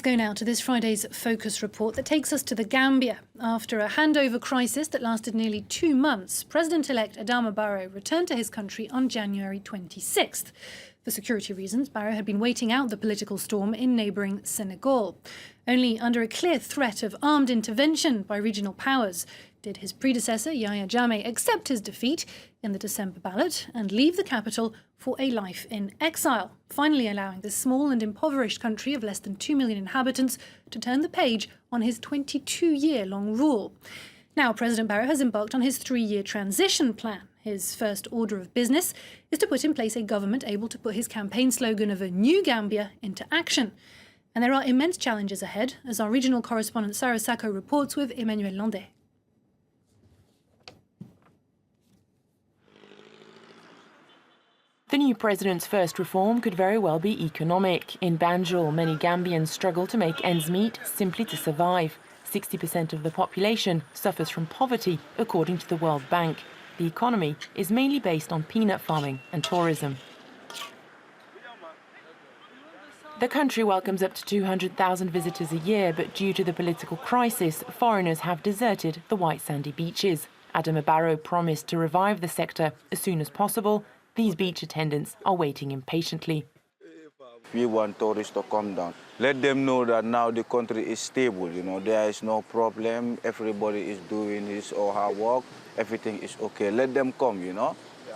go now to this Friday's Focus report that takes us to the Gambia. After a handover crisis that lasted nearly 2 months, President-elect Adama Barrow returned to his country on January 26th. For security reasons, Barrow had been waiting out the political storm in neighbouring Senegal. Only under a clear threat of armed intervention by regional powers did his predecessor, Yahya Jammeh, accept his defeat in the December ballot and leave the capital for a life in exile, finally allowing this small and impoverished country of less than 2 million inhabitants to turn the page on his 22-year-long rule. Now, President Barrow has embarked on his 3-year transition plan. His first order of business is to put in place a government able to put his campaign slogan of a new Gambia into action. And there are immense challenges ahead, as our regional correspondent Sarah Sacco reports with Emmanuel Landais. The new president's first reform could very well be economic. In Banjul, many Gambians struggle to make ends meet simply to survive. 60% of the population suffers from poverty, according to the World Bank. The economy is mainly based on peanut farming and tourism. The country welcomes up to 200,000 visitors a year, but due to the political crisis, foreigners have deserted the white sandy beaches. Adama Barrow promised to revive the sector as soon as possible. These beach attendants are waiting impatiently. We want tourists to come down. Let them know that now the country is stable, there is no problem. Everybody is doing his or her work. Everything is okay. Let them come,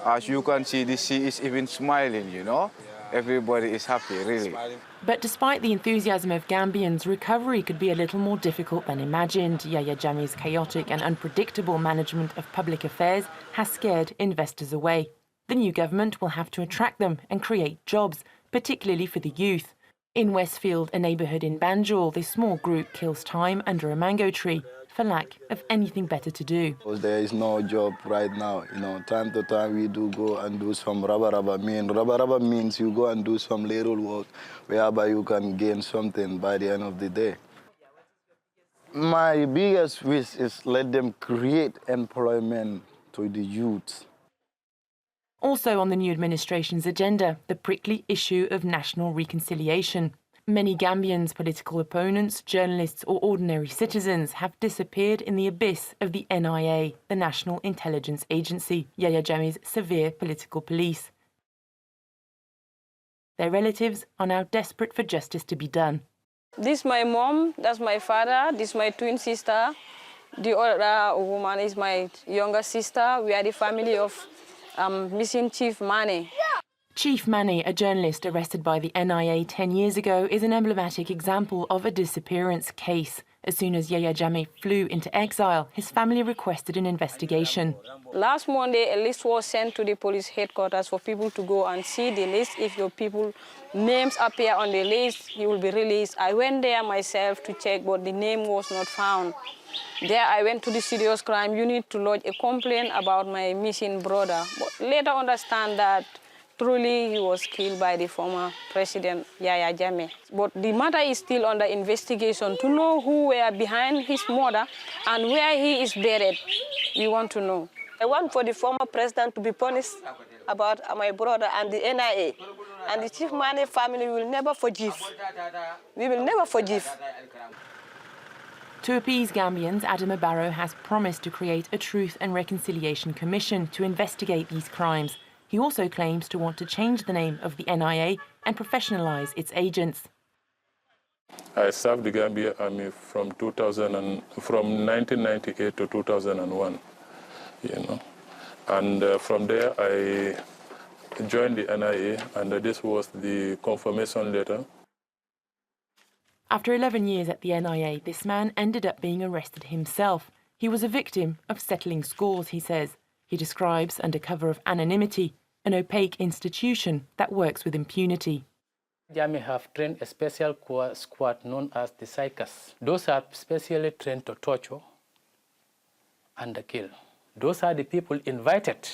As you can see, the sea is even smiling, Everybody is happy, really. But despite the enthusiasm of Gambians, recovery could be a little more difficult than imagined. Yahya Jammeh's chaotic and unpredictable management of public affairs has scared investors away. The new government will have to attract them and create jobs, particularly for the youth. In Westfield, a neighbourhood in Banjul, this small group kills time under a mango tree for lack of anything better to do. There is no job right now. Time to time we do go and do some rubber mean. Rubber means you go and do some little work whereby you can gain something by the end of the day. My biggest wish is let them create employment to the youth. Also on the new administration's agenda, the prickly issue of national reconciliation. Many Gambians' political opponents, journalists or ordinary citizens have disappeared in the abyss of the NIA, the National Intelligence Agency, Yahya Jammeh's severe political police. Their relatives are now desperate for justice to be done. This is my mom, that's my father, this is my twin sister. The other woman is my younger sister. We are the family of missing Chief Mane. Chief Mane, a journalist arrested by the NIA 10 years ago, is an emblematic example of a disappearance case. As soon as Yahya Jammeh flew into exile, his family requested an investigation. Last Monday, a list was sent to the police headquarters for people to go and see the list. If your people names appear on the list, you will be released. I went there myself to check, but the name was not found. There I went to the serious crime unit to lodge a complaint about my missing brother, but later understand that truly he was killed by the former president, Yahya Jammeh. But the matter is still under investigation to know who were behind his murder and where he is buried. We want to know. I want for the former president to be punished about my brother and the NIA. And the Chief Mane family will never forgive. We will never forgive. To appease Gambians, Adama Barrow has promised to create a Truth and Reconciliation Commission to investigate these crimes. He also claims to want to change the name of the NIA and professionalise its agents. I served the Gambia Army from 1998 to 2001, And from there I joined the NIA, and this was the confirmation letter. After 11 years at the NIA, this man ended up being arrested himself. He was a victim of settling scores, he says. He describes, under cover of anonymity, an opaque institution that works with impunity. Jammeh have trained a special squad known as the Psychers. Those are specially trained to torture and kill. Those are the people invited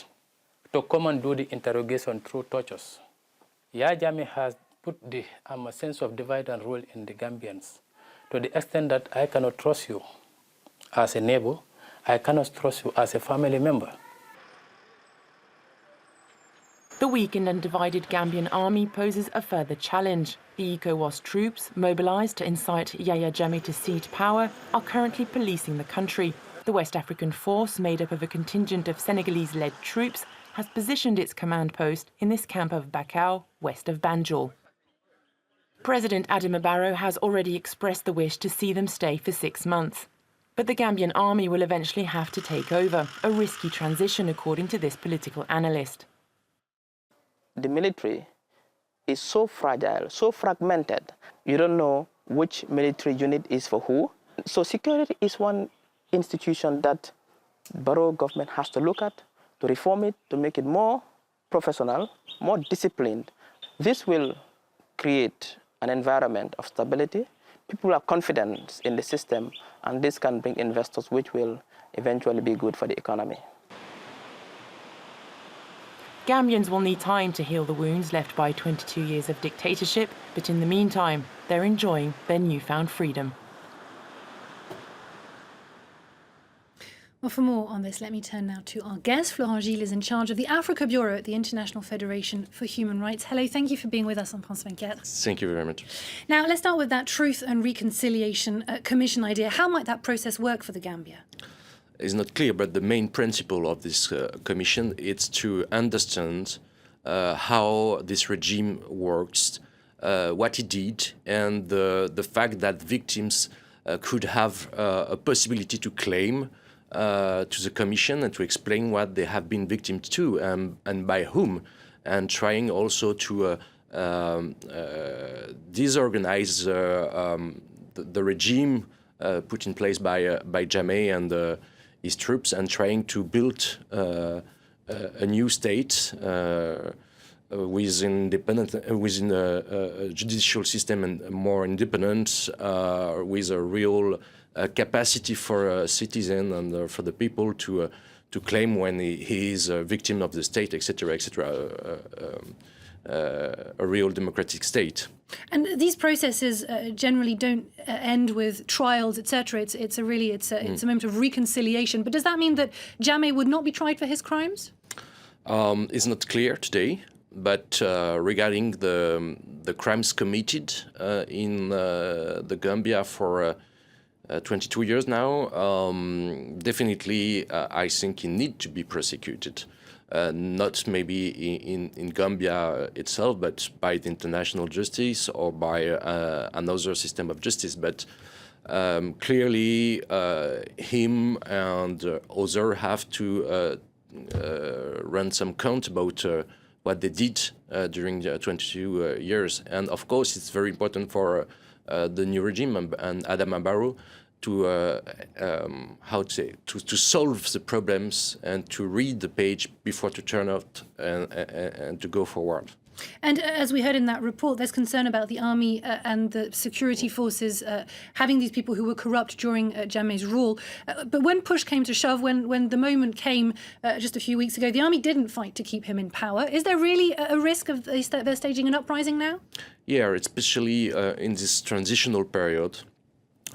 to come and do the interrogation through tortures. Yahya Jammeh has put the sense of divide and rule in the Gambians to the extent that I cannot trust you as a neighbor, I cannot trust you as a family member. The weakened and divided Gambian army poses a further challenge. The ECOWAS troops, mobilised to incite Yahya Jammeh to cede power, are currently policing the country. The West African force, made up of a contingent of Senegalese-led troops, has positioned its command post in this camp of Bakau, west of Banjul. President Adama Barrow has already expressed the wish to see them stay for 6 months. But the Gambian army will eventually have to take over, a risky transition according to this political analyst. The military is so fragile, so fragmented. You don't know which military unit is for who. So security is one institution that Barrow government has to look at, to reform it, to make it more professional, more disciplined. This will create an environment of stability. People have confidence in the system, and this can bring investors, which will eventually be good for the economy. Gambians will need time to heal the wounds left by 22 years of dictatorship, but in the meantime, they're enjoying their newfound freedom. Well, for more on this, let me turn now to our guest. Florent Gilles is in charge of the Africa Bureau at the International Federation for Human Rights. Hello, thank you for being with us on France 24. Thank you very much. Now, let's start with that Truth and Reconciliation Commission idea. How might that process work for the Gambia? It's not clear, but the main principle of this commission is to understand how this regime works, what it did, and the fact that victims could have a possibility to claim to the Commission and to explain what they have been victims to and by whom, and trying also to disorganize the regime put in place by Jammeh and his troops, and trying to build a new state within a judicial system and more independent, with a real capacity for a citizen and for the people to claim when he is a victim of the state, etc., etc. A real democratic state. And these processes generally don't end with trials, etc. It's a moment of reconciliation. But does that mean that Jammeh would not be tried for his crimes? It's not clear today. But regarding the crimes committed in the Gambia for 22 years now, definitely I think he needs to be prosecuted. Not maybe in Gambia itself, but by the international justice or by another system of justice. But clearly him and others have to run some count about what they did during the 22 years. And of course, it's very important for the new regime and Adama Barrow to to solve the problems and to read the page before to turn out and to go forward. And as we heard in that report, there's concern about the army and the security forces having these people who were corrupt during Jammeh's rule. But when push came to shove, when the moment came just a few weeks ago, the army didn't fight to keep him in power. Is there really a risk of they're staging an uprising now? Yeah, especially in this transitional period.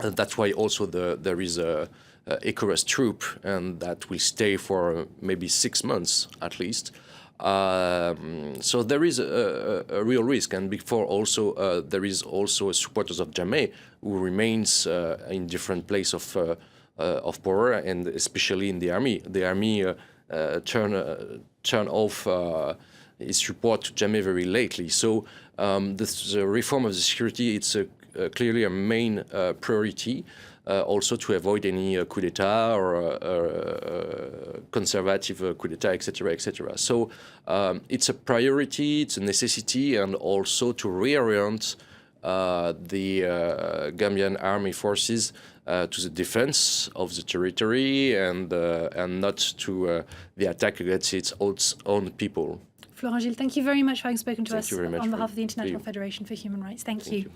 That's why also there is a ECOWAS troop, and that will stay for maybe 6 months at least. So there is a real risk, and before also there is also supporters of Jammeh who remains in different place of power, and especially in the army. The army turn off its support to Jammeh very lately. So the reform of the security, it's clearly a main priority. Also to avoid any coup d'etat or conservative coup d'etat, etc., etc. So it's a priority, it's a necessity, and also to reorient the Gambian army forces to the defense of the territory and not to the attack against its own people. Florent Gilles, thank you very much for having spoken to us on behalf of the International Federation for Human Rights. Thank you.